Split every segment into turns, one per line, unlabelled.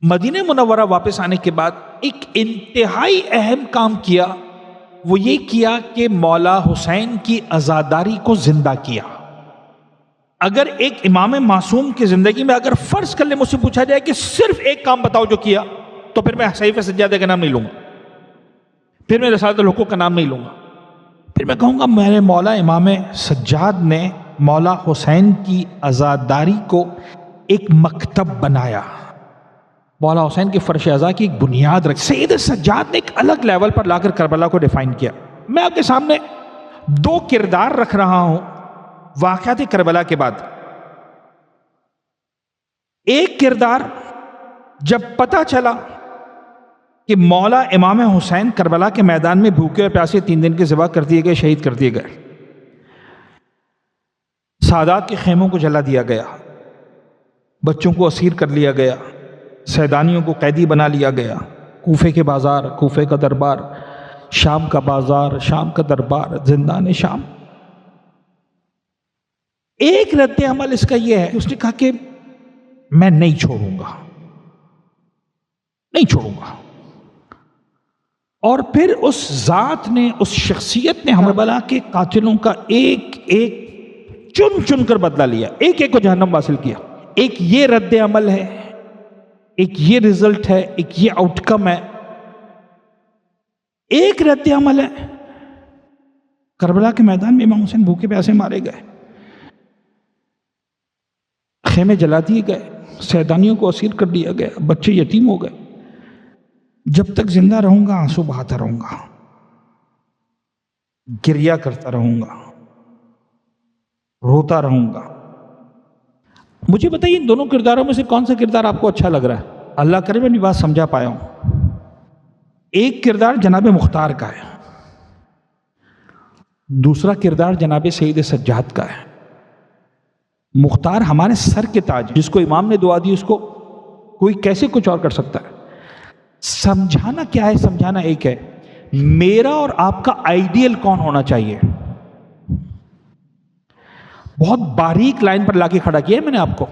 مدینہ منورہ واپس آنے کے بعد ایک انتہائی اہم کام کیا، وہ یہ کیا کہ مولا حسین کی عزاداری کو زندہ کیا۔ اگر ایک امام معصوم کی زندگی میں اگر فرض کر لیں مجھ سے پوچھا جائے کہ صرف ایک کام بتاؤ جو کیا، تو پھر میں صحیفہ سجادہ کا نام نہیں لوں گا، پھر میں رسالۃ الحقوق کا نام نہیں لوں گا، پھر میں کہوں گا میرے مولا امام سجاد نے مولا حسین کی عزاداری کو ایک مکتب بنایا، مولا حسین کی فرش عزا کی ایک بنیاد رکھی۔ سید سجاد نے ایک الگ لیول پر لا کر کربلا کو ڈیفائن کیا۔ میں آپ کے سامنے دو کردار رکھ رہا ہوں واقعات کربلا کے بعد۔ ایک کردار جب پتہ چلا کہ مولا امام حسین کربلا کے میدان میں بھوکے اور پیاسے 3 دن کے ذبح کر دیے گئے، شہید کر دیے گئے، سادات کے خیموں کو جلا دیا گیا، بچوں کو اسیر کر لیا گیا، سیدانیوں کو قیدی بنا لیا گیا، کوفے کے بازار، کوفے کا دربار، شام کا بازار، شام کا دربار، زندان شام۔ ایک رد عمل اس کا یہ ہے کہ اس نے کہا کہ میں نہیں چھوڑوں گا، نہیں چھوڑوں گا۔ اور پھر اس ذات نے، اس شخصیت نے کربلا کے قاتلوں کا ایک ایک چن چن کر بدلہ لیا، ایک ایک کو جہنم حاصل کیا۔ ایک یہ رد عمل ہے، ایک یہ رزلٹ ہے، ایک یہ آؤٹ کم ہے۔ ایک رد عمل ہے کربلا کے میدان میں امام حسین بھوکے پیاسے مارے گئے، خیمے جلا دیے گئے، سیدانیوں کو اسیر کر دیا گیا، بچے یتیم ہو گئے۔ جب تک زندہ رہوں گا آنسو بہاتا رہوں گا، گریہ کرتا رہوں گا، روتا رہوں گا۔ مجھے بتائیے ان دونوں کرداروں میں سے کون سا کردار آپ کو اچھا لگ رہا ہے؟ اللہ کرے میں اپنی بات سمجھا پایا ہوں۔ ایک کردار جناب مختار کا ہے، دوسرا کردار جناب سید سجاد کا ہے۔ مختار ہمارے سر کے تاج، جس کو امام نے دعا دی اس کو کوئی کیسے کچھ اور کر سکتا ہے؟ سمجھانا کیا ہے؟ سمجھانا ایک ہے، میرا اور آپ کا آئیڈیل کون ہونا چاہیے، بہت باریک لائن پر لا کے کھڑا کیا ہے میں نے آپ کو۔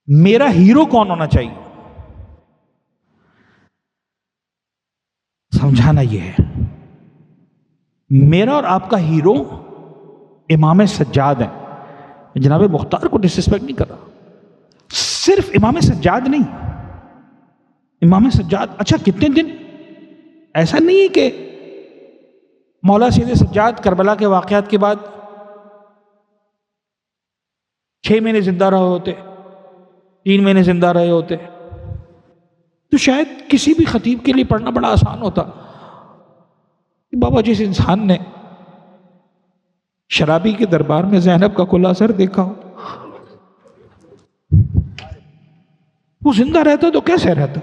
میرا ہیرو کون ہونا چاہیے، سمجھانا یہ ہے۔ میرا اور آپ کا ہیرو امام سجاد ہے۔ جناب مختار کو ڈس ریسپیکٹ نہیں کر رہا، صرف امام سجاد نہیں، امام سجاد۔ اچھا کتنے دن؟ ایسا نہیں ہے کہ مولا سید سجاد کربلا کے واقعات کے بعد 6 مہینے زندہ رہے ہوتے، 3 مہینے زندہ رہے ہوتے، تو شاید کسی بھی خطیب کے لیے پڑھنا بڑا آسان ہوتا کہ بابا جس انسان نے شرابی کے دربار میں زینب کا کھلا سر دیکھا ہو، وہ زندہ رہتا تو کیسے رہتا؟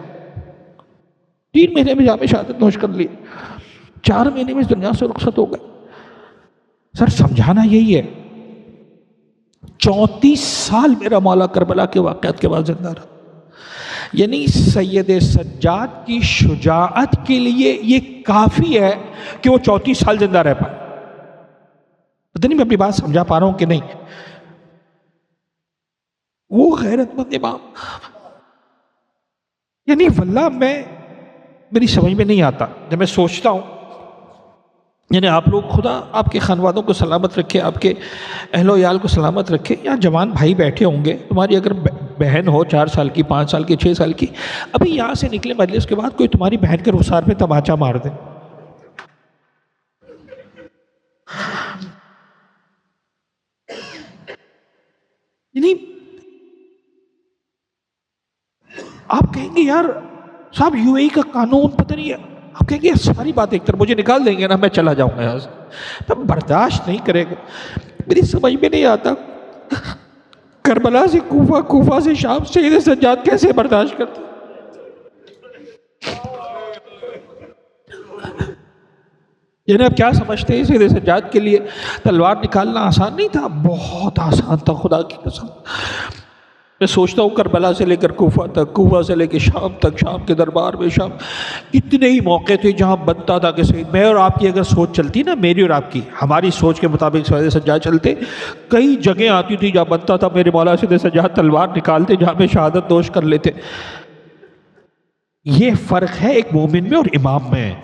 3 مہینے میں جام شہادت نوش کر لی، 4 مہینے میں اس دنیا سے رخصت ہو گئے۔ سر سمجھانا یہی ہے، 34 سال میرا مولا کربلا کے واقعات کے بعد زندہ رہا۔ یعنی سید سجاد کی شجاعت کے لیے یہ کافی ہے کہ وہ 34 سال زندہ رہ پائے۔ پتہ نہیں میں اپنی بات سمجھا پا رہا ہوں کہ نہیں؟ وہ غیرت مند امام، یعنی واللہ میری سمجھ میں نہیں آتا جب میں سوچتا ہوں، یعنی آپ لوگ خدا آپ کے خانوادوں کو سلامت رکھے، آپ کے اہل و عیال کو سلامت رکھے۔ یہاں جوان بھائی بیٹھے ہوں گے، تمہاری اگر بہن ہو 4 سال کی، 5 سال کی، 6 سال کی، ابھی یہاں سے نکلے مجلس کے بعد کوئی تمہاری بہن کے رخسار پہ تماچا مار دے، یعنی آپ کہیں گے یار صاحب یو اے ای کا قانون پتہ نہیں ہے، آپ کہیں گے ساری بات ایک طرف مجھے نکال دیں گے نا، میں چلا جاؤں گا یہاں سے، میں برداشت نہیں کرے گا۔ میری سمجھ میں نہیں آتا کربلا سے کوفہ، کوفہ سے شام، سید سجاد کیسے برداشت کرتے؟ یعنی آپ کیا سمجھتے ہیں سید سجاد کے لیے تلوار نکالنا آسان نہیں تھا؟ بہت آسان تھا، خدا کی قسم۔
میں سوچتا ہوں کربلا سے لے کر کوفہ تک، کوفہ سے لے کے شام تک، شام کے دربار میں شام، کتنے ہی موقع تھے جہاں بنتا تھا کہ میں اور آپ کی اگر سوچ چلتی نا، میری اور آپ کی، ہماری سوچ کے مطابق سجاد چلتے، کئی جگہیں آتی تھی جہاں بنتا تھا میرے مولا سید سجاد تلوار نکالتے جہاں میں شہادت نوش کر لیتے۔ یہ فرق ہے ایک مومن میں اور امام میں۔